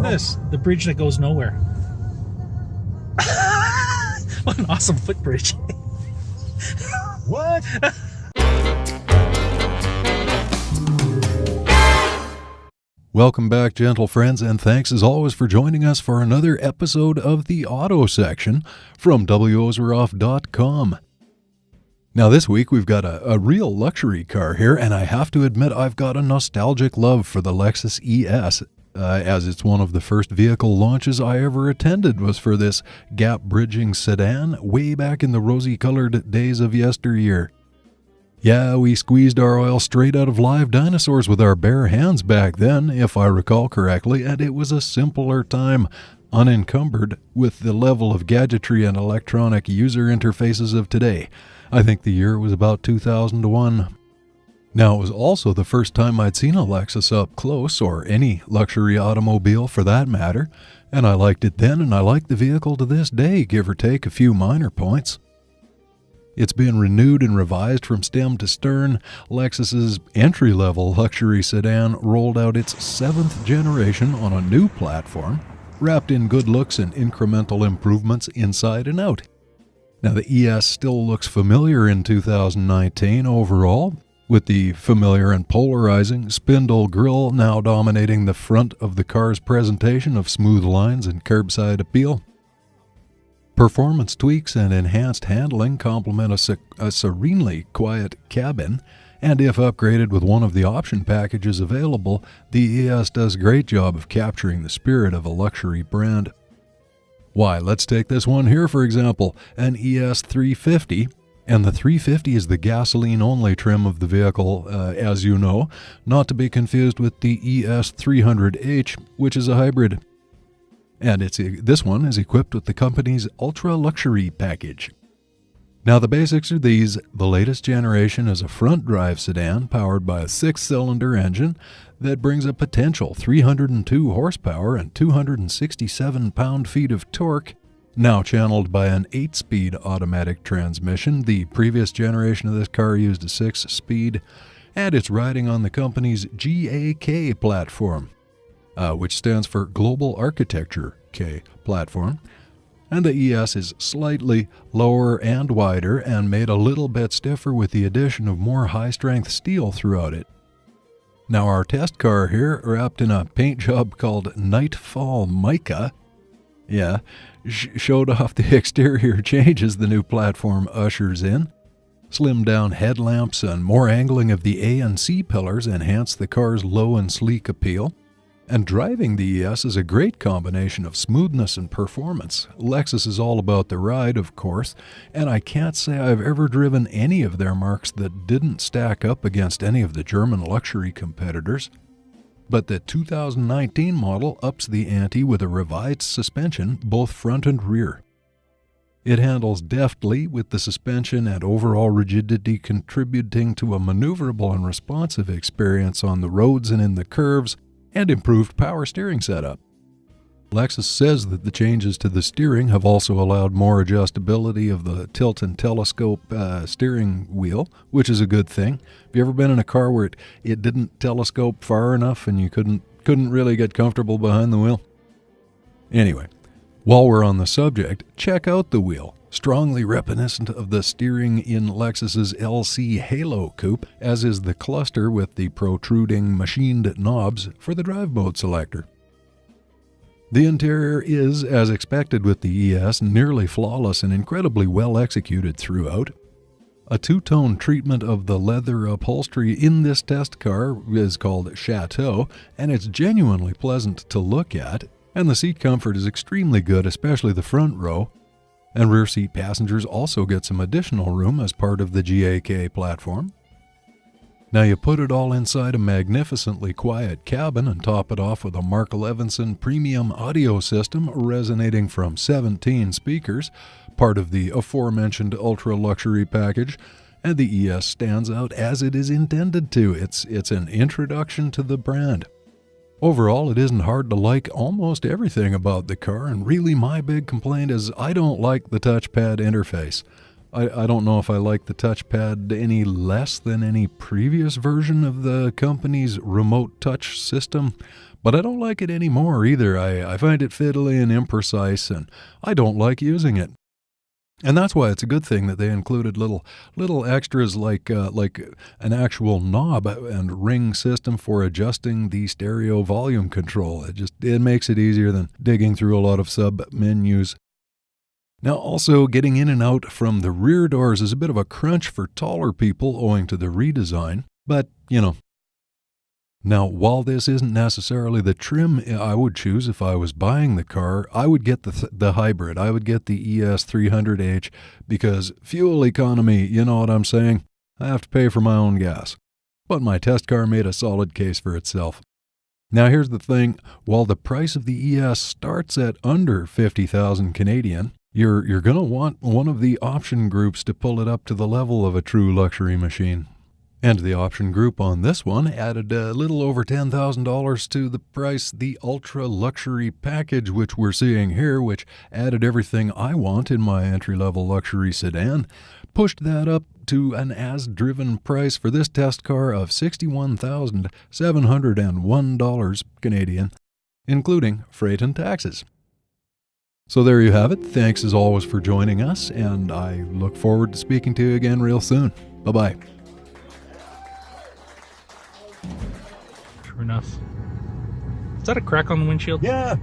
at this. The bridge that goes nowhere. What an awesome footbridge. What? Welcome back, gentle friends, and thanks as always for joining us for another episode of the Auto Section from wozeroff.com. Now this week we've got a real luxury car here, and I have to admit I've got a nostalgic love for the Lexus ES, as it's one of the first vehicle launches I ever attended was for this gap-bridging sedan way back in the rosy-colored days of yesteryear. Yeah, we squeezed our oil straight out of live dinosaurs with our bare hands back then, if I recall correctly, and it was a simpler time, unencumbered with the level of gadgetry and electronic user interfaces of today. I think the year was about 2001. Now, it was also the first time I'd seen a Lexus up close, or any luxury automobile for that matter, and I liked it then and I like the vehicle to this day, give or take a few minor points. It's been renewed and revised from stem to stern. Lexus's entry-level luxury sedan rolled out its 7th generation on a new platform, wrapped in good looks and incremental improvements inside and out. Now, the ES still looks familiar in 2019 overall, with the familiar and polarizing spindle grille now dominating the front of the car's presentation of smooth lines and curbside appeal. Performance tweaks and enhanced handling complement a serenely quiet cabin, and if upgraded with one of the option packages available, the ES does a great job of capturing the spirit of a luxury brand. Why, let's take this one here for example, an ES 350, and the 350 is the gasoline-only trim of the vehicle, as you know, not to be confused with the ES 300H, which is a hybrid. And this one is equipped with the company's ultra-luxury package. Now the basics are these. The latest generation is a front-drive sedan powered by a 6-cylinder engine that brings a potential 302 horsepower and 267 pound-feet of torque, now channeled by an 8-speed automatic transmission. The previous generation of this car used a 6-speed, and it's riding on the company's GAK platform, which stands for Global Architecture K platform. And the ES is slightly lower and wider and made a little bit stiffer with the addition of more high-strength steel throughout it. Now our test car here, wrapped in a paint job called Nightfall Mica, showed off the exterior changes the new platform ushers in. Slimmed down headlamps and more angling of the A and C pillars enhance the car's low and sleek appeal. And driving the ES is a great combination of smoothness and performance. Lexus is all about the ride, of course, and I can't say I've ever driven any of their marques that didn't stack up against any of the German luxury competitors. But the 2019 model ups the ante with a revised suspension, both front and rear. It handles deftly with the suspension and overall rigidity contributing to a maneuverable and responsive experience on the roads and in the curves, and improved power steering setup. Lexus says that the changes to the steering have also allowed more adjustability of the tilt and telescope steering wheel, which is a good thing. Have you ever been in a car where it didn't telescope far enough and you couldn't really get comfortable behind the wheel? Anyway, while we're on the subject, check out the wheel. Strongly reminiscent of the steering in Lexus's LC Halo Coupe, as is the cluster with the protruding machined knobs for the drive mode selector. The interior is, as expected with the ES, nearly flawless and incredibly well executed throughout. A two-tone treatment of the leather upholstery in this test car is called Chateau, and it's genuinely pleasant to look at, and the seat comfort is extremely good, especially the front row. And rear seat passengers also get some additional room as part of the GAK platform. Now you put it all inside a magnificently quiet cabin and top it off with a Mark Levinson premium audio system resonating from 17 speakers, part of the aforementioned ultra-luxury package, and the ES stands out as it is intended to. It's an introduction to the brand. Overall, it isn't hard to like almost everything about the car, and really my big complaint is I don't like the touchpad interface. I don't know if I like the touchpad any less than any previous version of the company's remote touch system, But I don't like it anymore either. I find it fiddly and imprecise, and I don't like using it. And that's why it's a good thing that they included little extras like an actual knob and ring system for adjusting the stereo volume control. It makes it easier than digging through a lot of sub menus. Now, also getting in and out from the rear doors is a bit of a crunch for taller people owing to the redesign, but Now, while this isn't necessarily the trim I would choose if I was buying the car, I would get the hybrid. I would get the ES 300H because fuel economy, you know what I'm saying? I have to pay for my own gas. But my test car made a solid case for itself. Now, here's the thing. While the price of the ES starts at under 50,000 Canadian, you're going to want one of the option groups to pull it up to the level of a true luxury machine. And the option group on this one added a little over $10,000 to the price, the ultra luxury package, which we're seeing here, which added everything I want in my entry-level luxury sedan, pushed that up to an as-driven price for this test car of $61,701 Canadian, including freight and taxes. So there you have it. Thanks as always for joining us, and I look forward to speaking to you again real soon. Bye-bye. Sure enough. Is that a crack on the windshield? Yeah.